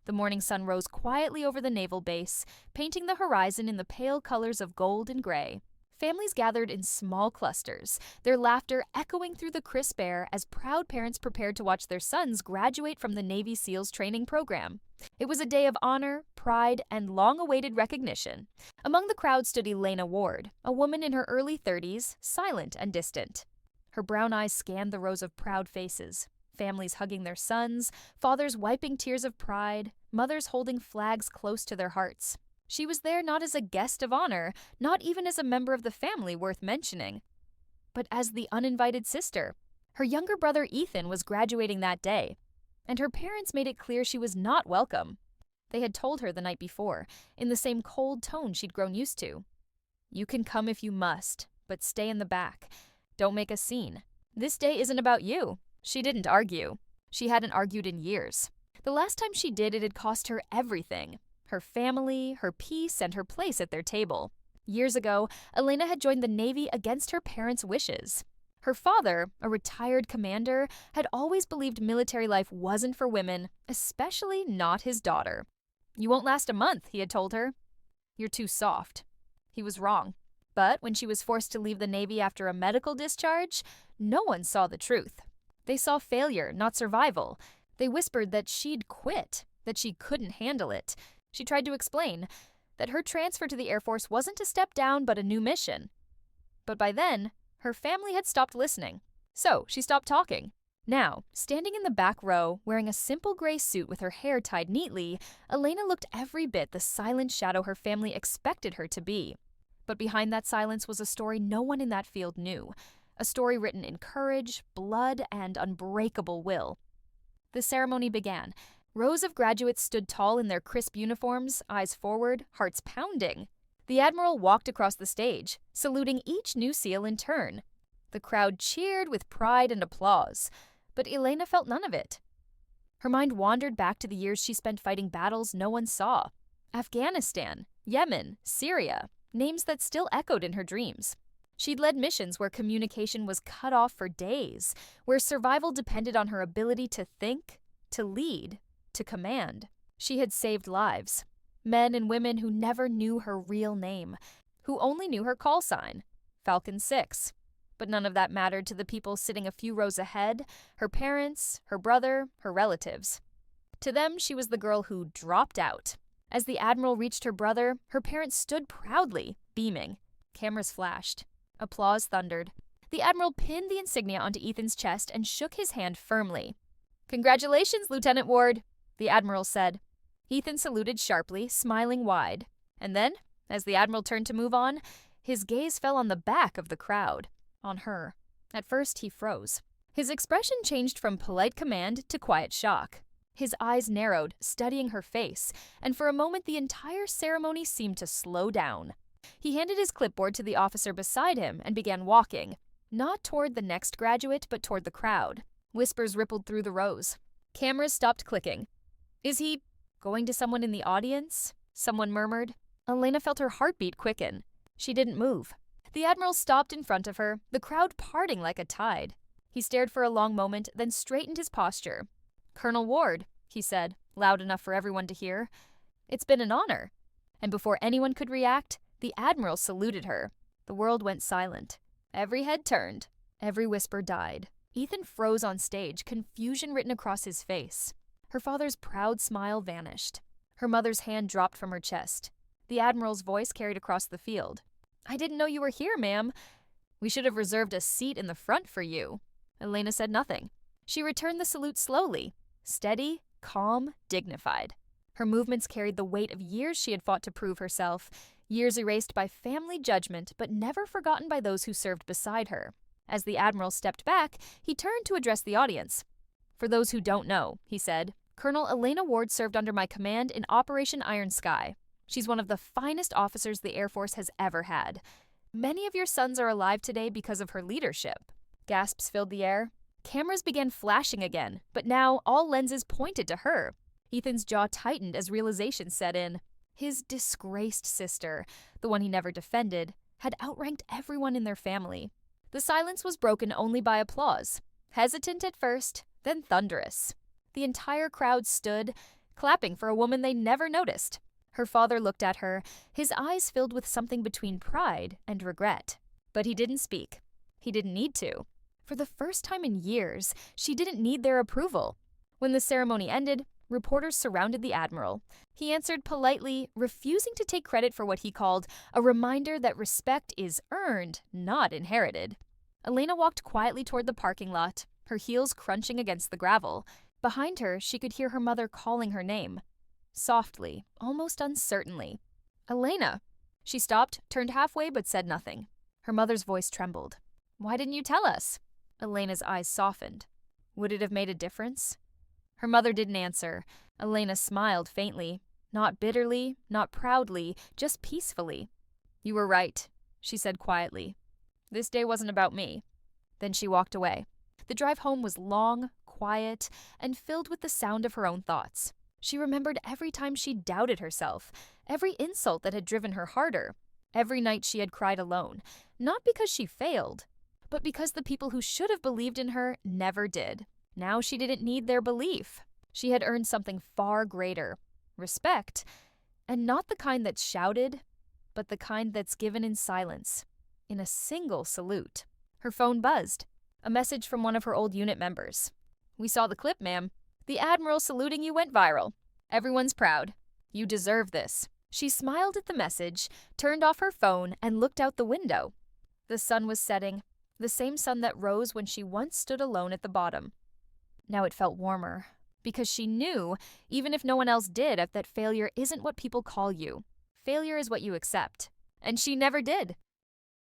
The morning sun rose quietly over the naval base, painting the horizon in the pale colors of gold and gray. Families gathered in small clusters, their laughter echoing through the crisp air as proud parents prepared to watch their sons graduate from the Navy SEALs training program. It was a day of honor, pride, and long-awaited recognition. Among the crowd stood Elena Ward, a woman in her early 30s, silent and distant. Her brown eyes scanned the rows of proud faces. Families hugging their sons, fathers wiping tears of pride, mothers holding flags close to their hearts. She was there not as a guest of honor, not even as a member of the family worth mentioning, but as the uninvited sister. Her younger brother Ethan was graduating that day, and her parents made it clear she was not welcome. They had told her the night before, in the same cold tone she'd grown used to. "You can come if you must, but stay in the back. Don't make a scene. This day isn't about you." She didn't argue. She hadn't argued in years. The last time she did, it had cost her everything. Her family, her peace, and her place at their table. Years ago, Elena had joined the Navy against her parents' wishes. Her father, a retired commander, had always believed military life wasn't for women, especially not his daughter. "You won't last a month," he had told her. "You're too soft." He was wrong. But when she was forced to leave the Navy after a medical discharge, no one saw the truth. They saw failure, not survival. They whispered that she'd quit, that she couldn't handle it. She tried to explain that her transfer to the Air Force wasn't a step down but a new mission. But by then, her family had stopped listening. So she stopped talking. Now, standing in the back row, wearing a simple gray suit with her hair tied neatly, Elena looked every bit the silent shadow her family expected her to be. But behind that silence was a story no one in that field knew. A story written in courage, blood, and unbreakable will. The ceremony began. Rows of graduates stood tall in their crisp uniforms, eyes forward, hearts pounding. The Admiral walked across the stage, saluting each new SEAL in turn. The crowd cheered with pride and applause, but Elena felt none of it. Her mind wandered back to the years she spent fighting battles no one saw. Afghanistan, Yemen, Syria, names that still echoed in her dreams. She'd led missions where communication was cut off for days, where survival depended on her ability to think, to lead, to command. She had saved lives. Men and women who never knew her real name, who only knew her call sign, Falcon 6. But none of that mattered to the people sitting a few rows ahead, her parents, her brother, her relatives. To them, she was the girl who dropped out. As the Admiral reached her brother, her parents stood proudly, beaming. Cameras flashed. Applause thundered. The Admiral pinned the insignia onto Ethan's chest and shook his hand firmly. "Congratulations, Lieutenant Ward," the Admiral said. Ethan saluted sharply, smiling wide. And then, as the Admiral turned to move on, his gaze fell on the back of the crowd, on her. At first, he froze. His expression changed from polite command to quiet shock. His eyes narrowed, studying her face, and for a moment the entire ceremony seemed to slow down. He handed his clipboard to the officer beside him and began walking, not toward the next graduate, but toward the crowd. Whispers rippled through the rows. Cameras stopped clicking. "Is he going to someone in the audience?" someone murmured. Elena felt her heartbeat quicken. She didn't move. The Admiral stopped in front of her, the crowd parting like a tide. He stared for a long moment, then straightened his posture. "Colonel Ward," he said, loud enough for everyone to hear. "It's been an honor." And before anyone could react, the Admiral saluted her. The world went silent. Every head turned. Every whisper died. Ethan froze on stage, confusion written across his face. Her father's proud smile vanished. Her mother's hand dropped from her chest. The Admiral's voice carried across the field. "I didn't know you were here, ma'am. We should have reserved a seat in the front for you." Elena said nothing. She returned the salute slowly, steady, calm, dignified. Her movements carried the weight of years she had fought to prove herself, years erased by family judgment but never forgotten by those who served beside her. As the Admiral stepped back, he turned to address the audience. "For those who don't know," he said, "Colonel Elena Ward served under my command in Operation Iron Sky. She's one of the finest officers the Air Force has ever had. Many of your sons are alive today because of her leadership." Gasps filled the air. Cameras began flashing again, but now all lenses pointed to her. Ethan's jaw tightened as realization set in. His disgraced sister, the one he never defended, had outranked everyone in their family. The silence was broken only by applause, hesitant at first, then thunderous. The entire crowd stood, clapping for a woman they never noticed. Her father looked at her, his eyes filled with something between pride and regret. But he didn't speak. He didn't need to. For the first time in years, she didn't need their approval. When the ceremony ended, reporters surrounded the Admiral. He answered politely, refusing to take credit for what he called a reminder that respect is earned, not inherited. Elena walked quietly toward the parking lot, her heels crunching against the gravel. Behind her, she could hear her mother calling her name. Softly, almost uncertainly. "Elena!" She stopped, turned halfway, but said nothing. Her mother's voice trembled. "Why didn't you tell us?" Elena's eyes softened. Would it have made a difference? Her mother didn't answer. Elena smiled faintly. Not bitterly, not proudly, just peacefully. "You were right," she said quietly. "This day wasn't about me." Then she walked away. The drive home was long, quiet, and filled with the sound of her own thoughts. She remembered every time she doubted herself, every insult that had driven her harder, every night she had cried alone, not because she failed, but because the people who should have believed in her never did. Now she didn't need their belief. She had earned something far greater, respect, and not the kind that's shouted, but the kind that's given in silence, in a single salute. Her phone buzzed. A message from one of her old unit members. "We saw the clip, ma'am. The Admiral saluting you went viral. Everyone's proud. You deserve this." She smiled at the message, turned off her phone, and looked out the window. The sun was setting, the same sun that rose when she once stood alone at the bottom. Now it felt warmer, because she knew, even if no one else did, that failure isn't what people call you. Failure is what you accept. And she never did.